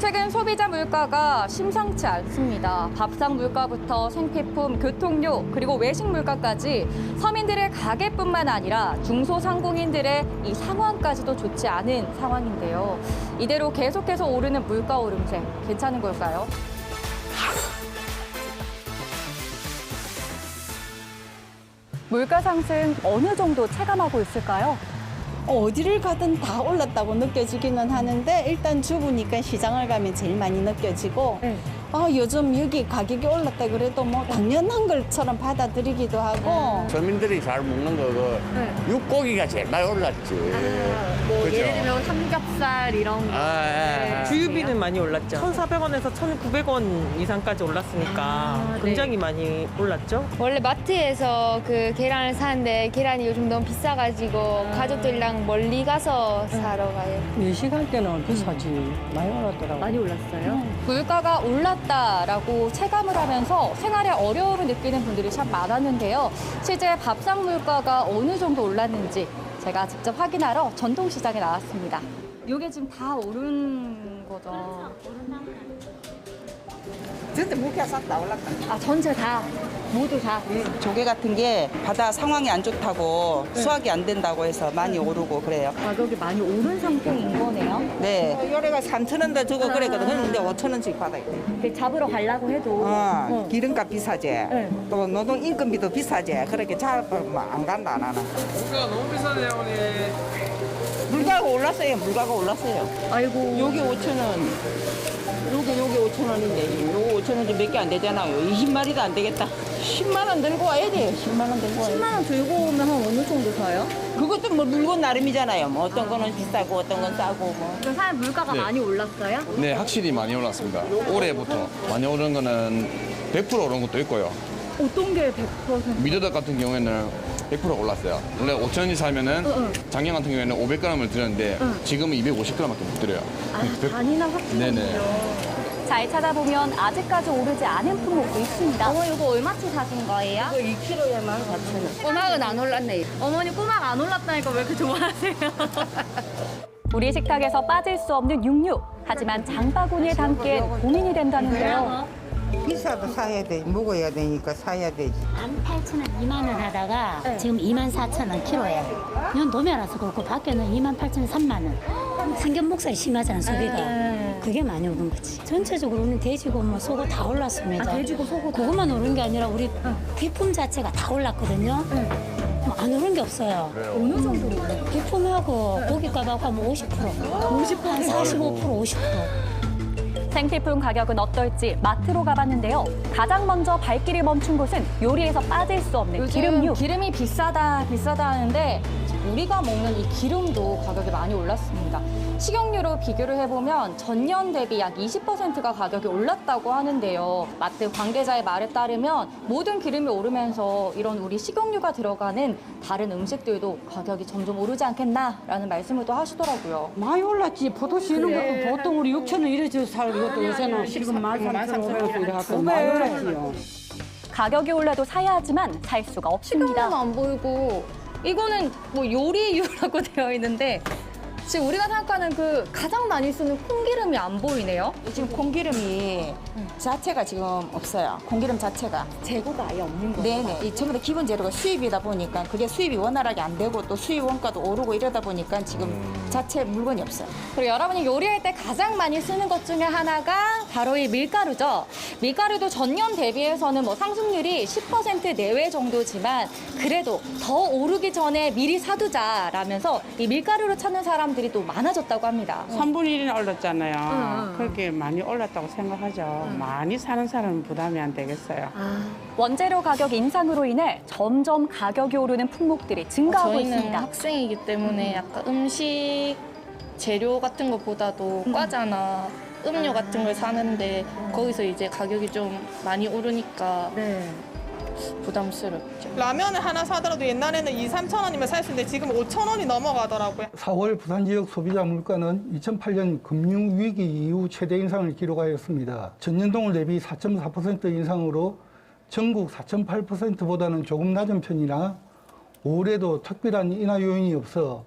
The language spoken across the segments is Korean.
최근 소비자 물가가 심상치 않습니다. 밥상 물가부터 생필품, 교통료, 그리고 외식 물가까지 서민들의 가계뿐만 아니라 중소상공인들의 이 상황까지도 좋지 않은 상황인데요. 이대로 계속해서 오르는 물가 오름세 괜찮은 걸까요? 물가 상승 어느 정도 체감하고 있을까요? 어디를 가든 다 올랐다고 느껴지기는 하는데 일단 주부니까 시장을 가면 제일 많이 느껴지고 네. 요즘 여기 가격이 올랐다 그래도 뭐 당연한 것처럼 받아들이기도 하고 서민들이 잘 먹는 거, 육고기가 제일 많이 올랐지. 뭐 그죠? 예를 들면 삼겹살 이런 거. 주유비는 많이 올랐죠. 1,400원에서 1,900원 이상까지 올랐으니까 굉장히 많이 올랐죠. 원래 마트에서 그 계란을 사는데 계란이 요즘 너무 비싸가지고 가족들이랑 멀리 가서 사러 가요. 외식할 때는 비싸지. 많이 올랐더라고. 많이 올랐어요? 물가가 올랐다라고 체감을 하면서 생활에 어려움을 느끼는 분들이 참 많았는데요. 실제 밥상 물가가 어느 정도 올랐는지 제가 직접 확인하러 전통시장에 나왔습니다. 이게 지금 다 오른 거죠? 전체 물가 싹다 올랐다. 아, 전체 다? 모두 다? 조개 같은 게 바다 상황이 안 좋다고 수확이 안 된다고 해서 많이 오르고 그래요. 가격이 많이 오른 상태인 거네요. 네. 요래가 3,000원대 주고 그랬거든. 근데 5,000원씩 받아야 돼. 이렇게 잡으러 가려고 해도 기름값 비싸지. 또 노동 인건비도 비싸지. 그렇게 잡으면 안 간다 나는. 물가가 너무 비싸네요, 어머니. 물가가 올랐어요. 물가가 올랐어요. 아이고. 여기 5,000원. 여기 5,000원인데 요거 5,000원 좀 몇 개 안 되잖아요. 20마리도 안 되겠다. 10만 원 들고 와야 돼. 10만 원 들고 와야 돼. 10만 원 들고 오면 한 어느 정도 사요? 그것도 뭐 물건 나름이잖아요. 뭐 어떤 거는 비싸고 어떤 건 싸고 뭐. 그럼 사람 물가가 많이 올랐어요? 네, 확실히 많이 올랐습니다. 올해부터 많이 오른 거는 100% 오른 것도 있고요. 어떤 게 100%? 미더덕 같은 경우에는 100% 올랐어요. 원래 5,000원이 사면은 작년 같은 경우에는 500g을 드렸는데 지금은 250g밖에 못 드려요. 단위나 확실히. 네네. 잘 찾아보면 아직까지 오르지 않은 품목도 있습니다. 어머, 이거 얼마치 사신 거예요? 이거 2kg에 14,000원. 꼬막은 안 올랐네. 어머니 꼬막 안 올랐다니까 왜 이렇게 좋아하세요? 우리 식탁에서 빠질 수 없는 육류. 하지만 장바구니에 담기엔 고민이 된다는데요. 비싸도 사야 돼. 먹어야 되니까 사야 되지. 18,000원, 2만 원 하다가 지금 24,000원 키로에. 이건 도매라서 그렇고 밖에는 28,000원, 3만 원. 상견 목살이 심하잖아, 소비가. 그게 많이 오른 거지. 전체적으로는 돼지고 뭐 소고 다 올랐습니다. 돼지고 소고 다. 그것만 오른 게 아니라 우리 비품 자체가 다 올랐거든요. 뭐안 오른 게 없어요. 어느 정도로 올랐어요? 비품하고 고깃값하고 하면 50%. 50%? 한 45%, 50%. 생필품 가격은 어떨지 마트로 가봤는데요. 가장 먼저 발길이 멈춘 곳은 요리에서 빠질 수 없는 기름류. 기름이 비싸다 하는데 우리가 먹는 이 기름도 가격이 많이 올랐습니다. 식용유로 비교를 해보면 전년 대비 약 20%가 가격이 올랐다고 하는데요. 마트 관계자의 말에 따르면 모든 기름이 오르면서 이런 우리 식용유가 들어가는 다른 음식들도 가격이 점점 오르지 않겠나라는 말씀을 또 하시더라고요. 많이 올랐지. 포도 씨는 것도 보통 우리 6,000원 이래서 살고 이것도 요새는 지금 13,500원 이래갖고 많이 올랐지요. 가격이 올라도 사야 하지만 살 수가 없습니다. 식용유는 안 보이고 이거는 뭐 요리유라고 되어 있는데 지금 우리가 생각하는 그 가장 많이 쓰는 콩기름이 안 보이네요. 지금 콩기름이 자체가 지금 없어요. 콩기름 자체가. 재고가 아예 없는 거예요. 네네. 이 전부 다 기본 재료가 수입이다 보니까 그게 수입이 원활하게 안 되고 또 수입 원가도 오르고 이러다 보니까 지금 자체 물건이 없어요. 그리고 여러분이 요리할 때 가장 많이 쓰는 것 중에 하나가 바로 이 밀가루죠. 밀가루도 전년 대비해서는 뭐 상승률이 10% 내외 정도지만 그래도 더 오르기 전에 미리 사두자라면서 이 밀가루를 찾는 사람들이 또 많아졌다고 합니다. 3분의 1이 올랐잖아요. 그렇게 많이 올랐다고 생각하죠. 많이 사는 사람은 부담이 안 되겠어요. 원재료 가격 인상으로 인해 점점 가격이 오르는 품목들이 증가하고 저희는 있습니다. 학생이기 때문에 약간 음식 재료 같은 것보다도 과자나 음료 같은 걸 사는데 거기서 이제 가격이 좀 많이 오르니까 부담스럽죠. 라면을 하나 사더라도 옛날에는 2, 3천 원이면 살 수 있는데 지금 5천 원이 넘어가더라고요. 4월 부산 지역 소비자 물가는 2008년 금융위기 이후 최대 인상을 기록하였습니다. 전년 동월 대비 4.4% 인상으로 전국 4.8%보다는 조금 낮은 편이나 올해도 특별한 인하 요인이 없어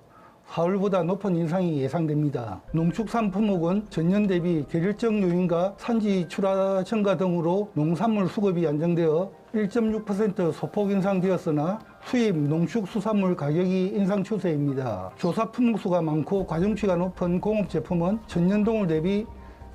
4월보다 높은 인상이 예상됩니다. 농축산 품목은 전년 대비 계절적 요인과 산지 출하 증가 등으로 농산물 수급이 안정되어 1.6% 소폭 인상되었으나 수입 농축수산물 가격이 인상 추세입니다. 조사 품목수가 많고 과정치가 높은 공업 제품은 전년 동월 대비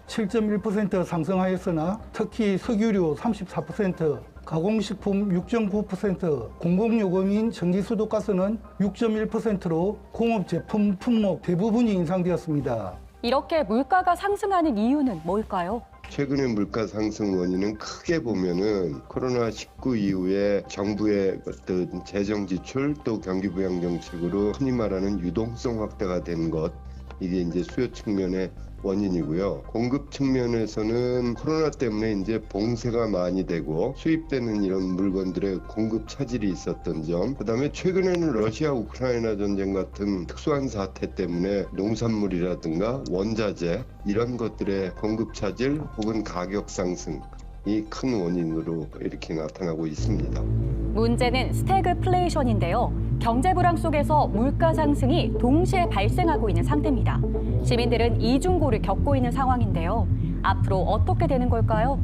7.1% 상승하였으나 특히 석유류 34%, 가공식품 6.9%, 공공요금인 전기수도가스는 6.1%로 공업 제품 품목 대부분이 인상되었습니다. 이렇게 물가가 상승하는 이유는 뭘까요? 최근의 물가 상승 원인은 크게 보면은 코로나19 이후에 정부의 어떤 재정 지출 또 경기 부양 정책으로 흔히 말하는 유동성 확대가 된 것, 이게 이제 수요 측면의 원인이고요. 공급 측면에서는 코로나 때문에 이제 봉쇄가 많이 되고 수입되는 이런 물건들의 공급 차질이 있었던 점, 그다음에 최근에는 러시아 우크라이나 전쟁 같은 특수한 사태 때문에 농산물이라든가 원자재 이런 것들의 공급 차질 혹은 가격 상승, 이 큰 원인으로 이렇게 나타나고 있습니다. 문제는 스태그플레이션인데요. 경제 불황 속에서 물가 상승이 동시에 발생하고 있는 상태입니다. 시민들은 이중고를 겪고 있는 상황인데요. 앞으로 어떻게 되는 걸까요?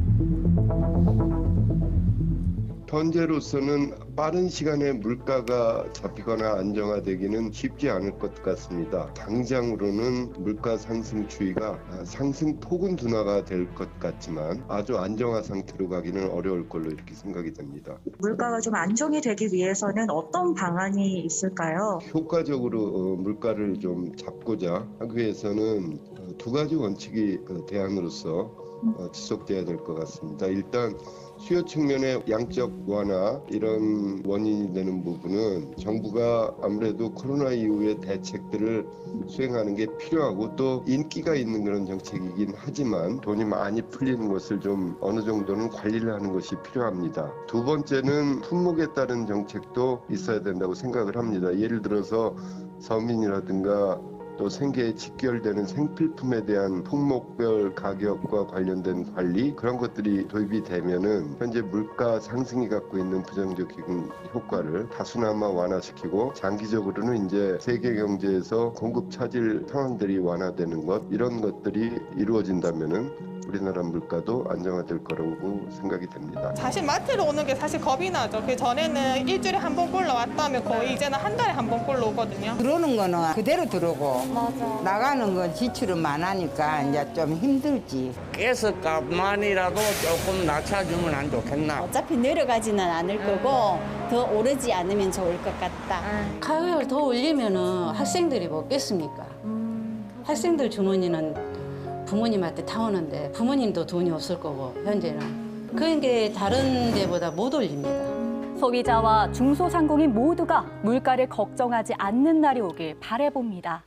현재로서는 빠른 시간에 물가가 잡히거나 안정화되기는 쉽지 않을 것 같습니다. 당장으로는 물가 상승 추이가 상승폭은 둔화가 될 것 같지만 아주 안정화 상태로 가기는 어려울 걸로 이렇게 생각이 됩니다. 물가가 좀 안정이 되기 위해서는 어떤 방안이 있을까요? 효과적으로 물가를 좀 잡고자 하기 위해서는 두 가지 원칙이 대안으로서 지속돼야 될 것 같습니다. 일단 수요 측면의 양적 완화 이런 원인이 되는 부분은 정부가 아무래도 코로나 이후의 대책들을 수행하는 게 필요하고 또 인기가 있는 그런 정책이긴 하지만 돈이 많이 풀리는 것을 좀 어느 정도는 관리를 하는 것이 필요합니다. 두 번째는 품목에 따른 정책도 있어야 된다고 생각을 합니다. 예를 들어서 서민이라든가 또 생계에 직결되는 생필품에 대한 품목별 가격과 관련된 관리, 그런 것들이 도입이 되면은 현재 물가 상승이 갖고 있는 부정적인 효과를 다소나마 완화시키고 장기적으로는 이제 세계 경제에서 공급 차질 상황들이 완화되는 것, 이런 것들이 이루어진다면은 우리나라 물가도 안정화될 거라고 생각이 됩니다. 사실 마트로 오는 게 사실 겁이 나죠. 그 전에는 일주일에 한 번 꼴로 왔다면 거의 이제는 한 달에 한 번 꼴로 오거든요. 들어오는 거는 그대로 들어오고 나가는 건 지출은 많으니까 이제 좀 힘들지. 가스값만이라도 조금 낮춰주면 안 좋겠나? 어차피 내려가지는 않을 거고 더 오르지 않으면 좋을 것 같다. 가격을 더 올리면은 학생들이 먹겠습니까? 학생들 주머니는 부모님한테 타오는데 부모님도 돈이 없을 거고 현재는 그런 게 다른 데보다 못 올립니다. 소비자와 중소상공인 모두가 물가를 걱정하지 않는 날이 오길 바라봅니다.